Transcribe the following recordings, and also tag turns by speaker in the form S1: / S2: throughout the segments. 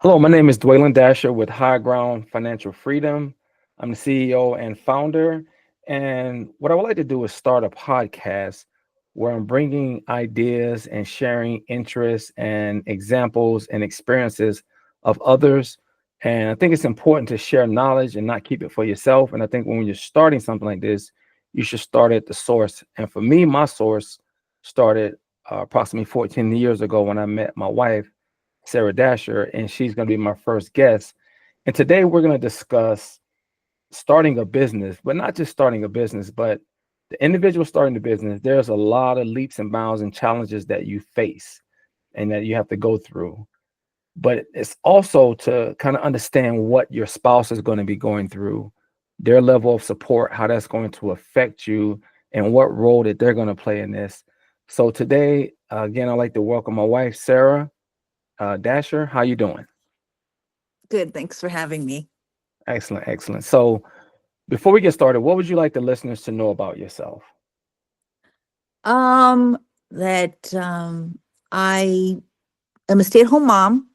S1: Hello, my name is Dwaylen Dasher with High Ground Financial Freedom. I'm the CEO and founder. And what I would like to do is start a podcast where I'm bringing ideas and sharing interests and examples and experiences of others. And I think it's important to share knowledge and not keep it for yourself. And I think when you're starting something like this, you should start at the source. And for me, my source started approximately 14 years ago when I met my wife, Sarah Dasher, and she's going to be my first guest. And today we're going to discuss starting a business, but not just starting a business, but the individual starting the business. There's a lot of leaps and bounds and challenges that you face and that you have to go through. But it's also to kind of understand what your spouse is going to be going through, their level of support, how that's going to affect you, and what role that they're going to play in this. So today, again, I'd like to welcome my wife, Sarah Dasher. How you doing?
S2: Good. Thanks for having me.
S1: Excellent, excellent. So before we get started, what would you like the listeners to know about yourself?
S2: Um, that I am a stay-at-home mom.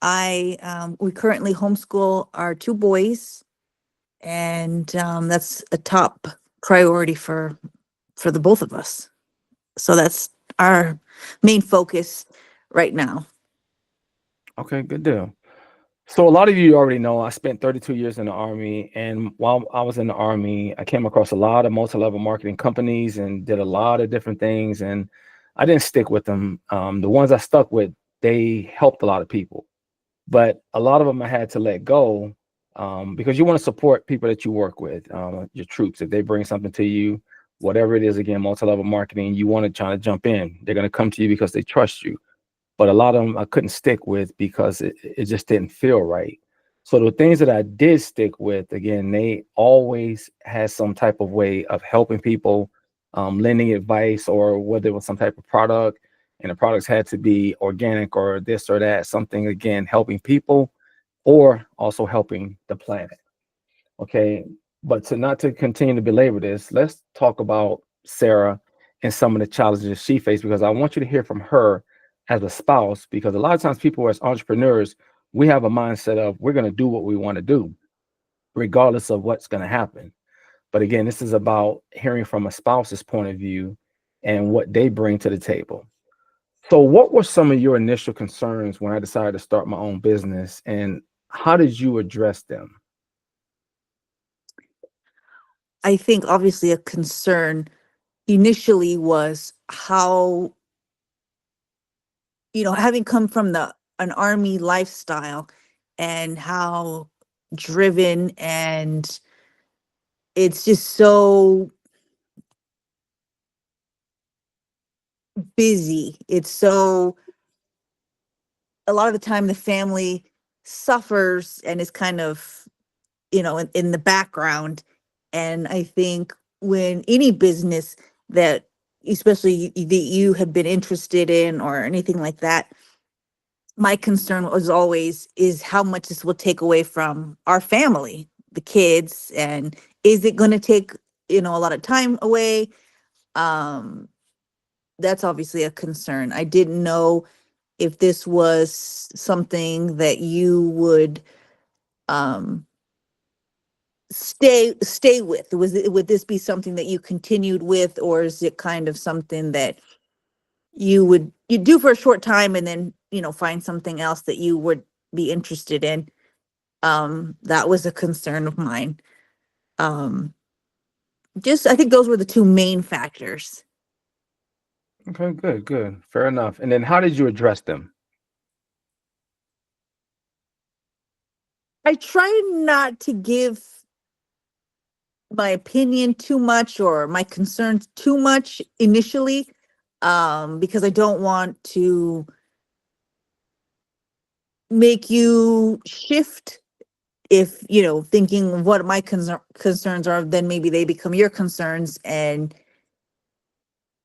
S2: We currently homeschool our two boys, and that's a top priority for the both of us. So that's our main focus right now.
S1: Okay, good deal. So a lot of you already know I spent 32 years in the Army, and while I was in the Army, I came across a lot of multi-level marketing companies and did a lot of different things, and I didn't stick with them. The ones I stuck with, they helped a lot of people, but a lot of them I had to let go because you want to support people that you work with, your troops. If they bring something to you, whatever it is, again, multi-level marketing, you want to try to jump in. They're going to come to you because they trust you. But a lot of them I couldn't stick with because it just didn't feel right. So the things that I did stick with, again, they always had some type of way of helping people, lending advice, or whether it was some type of product, and the products had to be organic or this or that, something again, helping people or also helping the planet. Okay. But to not to continue to belabor this, let's talk about Sarah and some of the challenges she faced because I want you to hear from her as a spouse. Because a lot of times, people as entrepreneurs, we have a mindset of we're going to do what we want to do, regardless of what's going to happen. But again, this is about hearing from a spouse's point of view and what they bring to the table. So, what were some of your initial concerns when I decided to start my own business, and how did you address them?
S2: I think obviously a concern initially was how, having come from the an army lifestyle and how driven and it's just so busy. It's so a lot of the time the family suffers and is kind of, in the background. And I think when any business that especially that you have been interested in or anything like that, my concern was always is how much this will take away from our family, the kids, and is it going to take, a lot of time away? Um, that's obviously a concern. I didn't know if this was something that you would um stay with. Would this be something that you continued with, or is it kind of something that you do for a short time and then find something else that you would be interested in? That was a concern of mine. um just I think those were the two main factors.
S1: Okay, good, good. Fair enough. And then how did you address them?
S2: I try not to give my opinion too much or my concerns too much initially, because I don't want to make you shift. If thinking what my concerns are, then maybe they become your concerns, and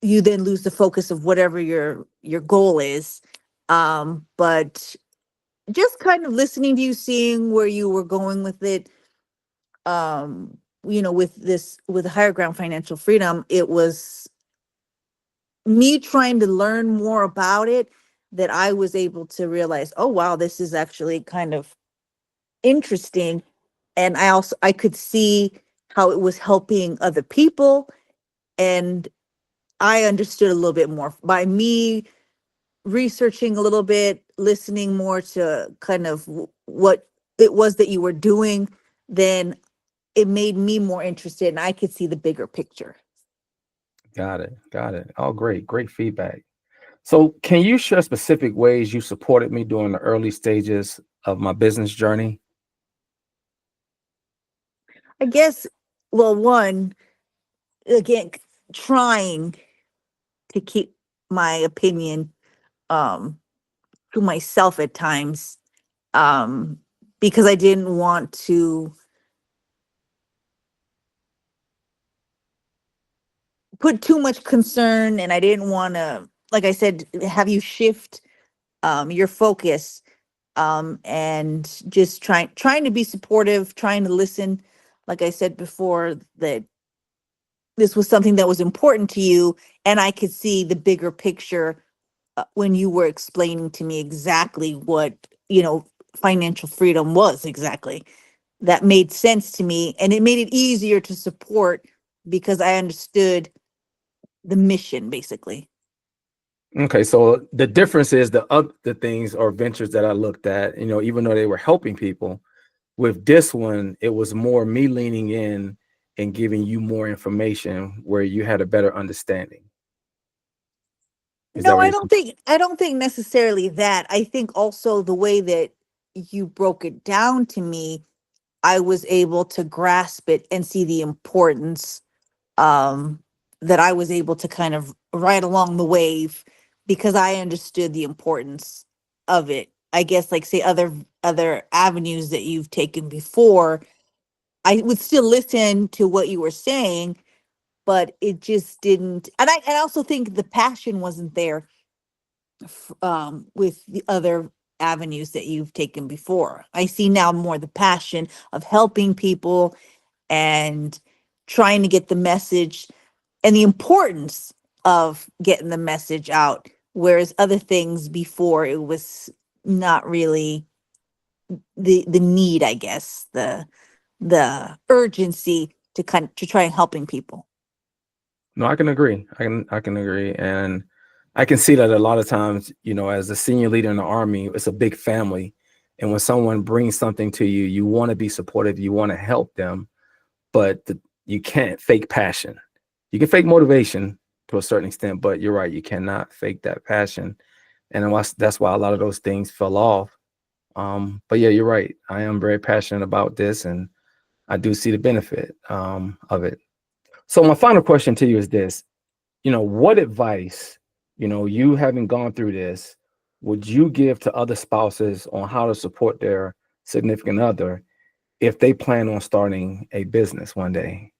S2: you then lose the focus of whatever your goal is. But just kind of listening to you, seeing where you were going with it. With higher ground financial freedom, it was me trying to learn more about it, that I was able to realize, oh wow, this is actually kind of interesting. And I could see how it was helping other people, and I understood a little bit more by me researching a little bit, listening more to kind of what it was that you were doing. Then it made me more interested, and I could see the bigger picture.
S1: Got it. Got it. Oh, great. Great feedback. So, can you share specific ways you supported me during the early stages of my business journey?
S2: I guess, well, one, again, trying to keep my opinion um to myself at times, um because I didn't want to put too much concern, and I didn't want to, like I said, have you shift your focus, and just trying to be supportive, trying to listen. Like I said before, that this was something that was important to you, and I could see the bigger picture when you were explaining to me exactly what, financial freedom was exactly. That made sense to me, and it made it easier to support because I understood the mission basically.
S1: Okay, so the difference is the other things or ventures that I looked at, even though they were helping people, with this one, it was more me leaning in and giving you more information where you had a better understanding. Is that
S2: No,
S1: what
S2: I
S1: you're
S2: don't
S1: saying?
S2: think I don't think necessarily that. I think also the way that you broke it down to me, I was able to grasp it and see the importance, um that I was able to kind of ride along the wave because I understood the importance of it. I guess, like, say, other avenues that you've taken before, I would still listen to what you were saying, but it just didn't, and I also think the passion wasn't there with the other avenues that you've taken before. I see now more the passion of helping people and trying to get the message and the importance of getting the message out. Whereas other things before, it was not really the need, I guess, the urgency to try and helping people.
S1: No, I can agree. I can agree. And I can see that a lot of times, as a senior leader in the army, it's a big family. And when someone brings something to you, you want to be supportive, you want to help them, but you can't fake passion. You can fake motivation to a certain extent, but you're right, you cannot fake that passion. And that's why a lot of those things fell off. But yeah, you're right. I am very passionate about this, and I do see the benefit of it. So my final question to you is this: what advice, you having gone through this, would you give to other spouses on how to support their significant other if they plan on starting a business one day?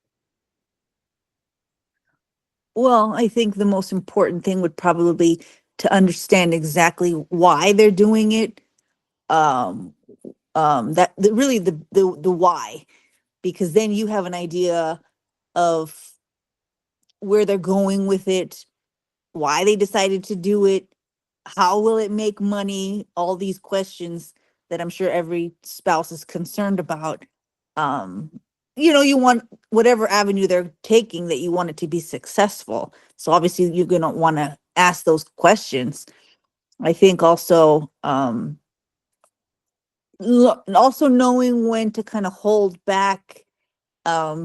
S2: Well, I think the most important thing would probably be to understand exactly why they're doing it. Um, that really the why, because then you have an idea of where they're going with it, why they decided to do it, how will it make money, all these questions that I'm sure every spouse is concerned about. Um, you want whatever avenue they're taking, that you want it to be successful. So obviously you're going to want to ask those questions. I think also, also knowing when to kind of hold back,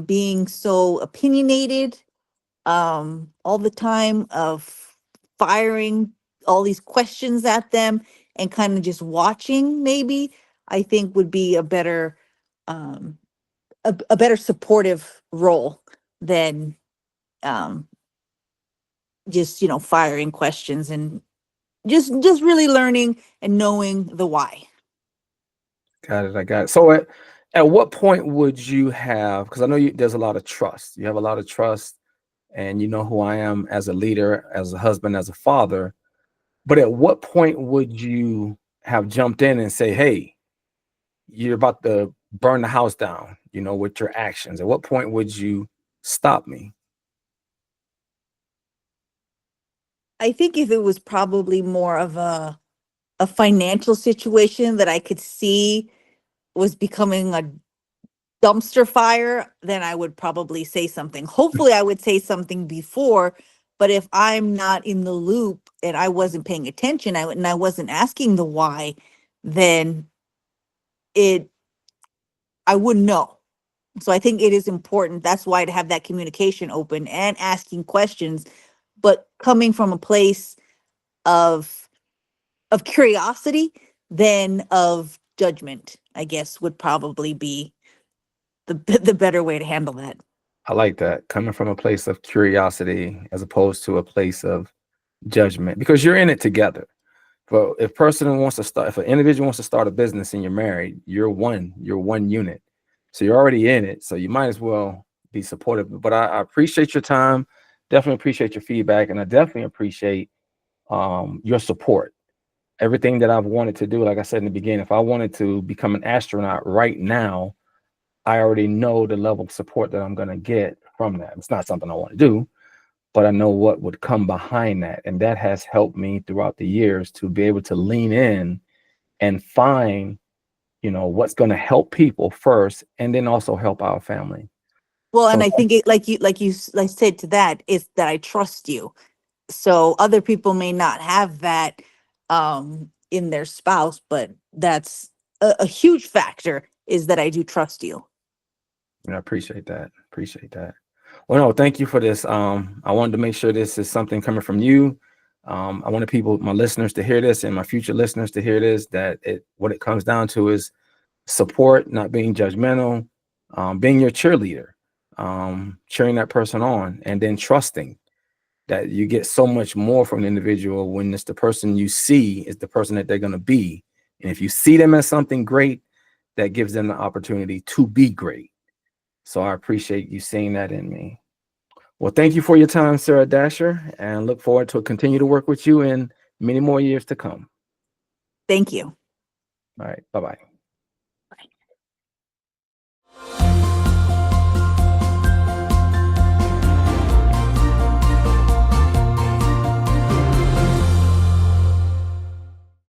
S2: being so opinionated all the time, of firing all these questions at them and kind of just watching, maybe, I think would be a better, um a better supportive role than, um just, firing questions, and just really learning and knowing the why.
S1: Got it. I got it. So at what point would you have, because I know there's a lot of trust. You have a lot of trust, and you know who I am as a leader, as a husband, as a father. But at what point would you have jumped in and say, hey, you're about to burn the house down, with your actions? At what point would you stop me?
S2: I think if it was probably more of a financial situation that I could see was becoming a dumpster fire, then I would probably say something. Hopefully, I would say something before, but if I'm not in the loop and I wasn't paying attention, and I wasn't asking the why, then it I wouldn't know. So I think it is important. That's why to have that communication open and asking questions, but coming from a place of curiosity than of judgment, I guess would probably be the better way to handle that.
S1: I like that, coming from a place of curiosity as opposed to a place of judgment, because you're in it together. But if an individual wants to start a business and you're married, you're one unit. So you're already in it. So you might as well be supportive. But I appreciate your time. Definitely appreciate your feedback. And I definitely appreciate your support. Everything that I've wanted to do, like I said in the beginning, if I wanted to become an astronaut right now, I already know the level of support that I'm going to get from that. It's not something I want to do, but I know what would come behind that. And that has helped me throughout the years to be able to lean in and find, what's going to help people first, and then also help our family.
S2: Well, and
S1: So
S2: I think it, like said to that, is that I trust you. So other people may not have that in their spouse, but that's a huge factor, is that I do trust you.
S1: I appreciate that. Appreciate that. Well, no, thank you for this. I wanted to make sure this is something coming from you. I wanted my listeners to hear this, and my future listeners to hear this, that what it comes down to is support, not being judgmental, being your cheerleader, cheering that person on, and then trusting that you get so much more from an individual when it's the person you see is the person that they're going to be. And if you see them as something great, that gives them the opportunity to be great. So I appreciate you seeing that in me. Well, thank you for your time, Sarah Dasher, and look forward to continue to work with you in many more years to come.
S2: Thank you.
S1: All right. Bye-bye.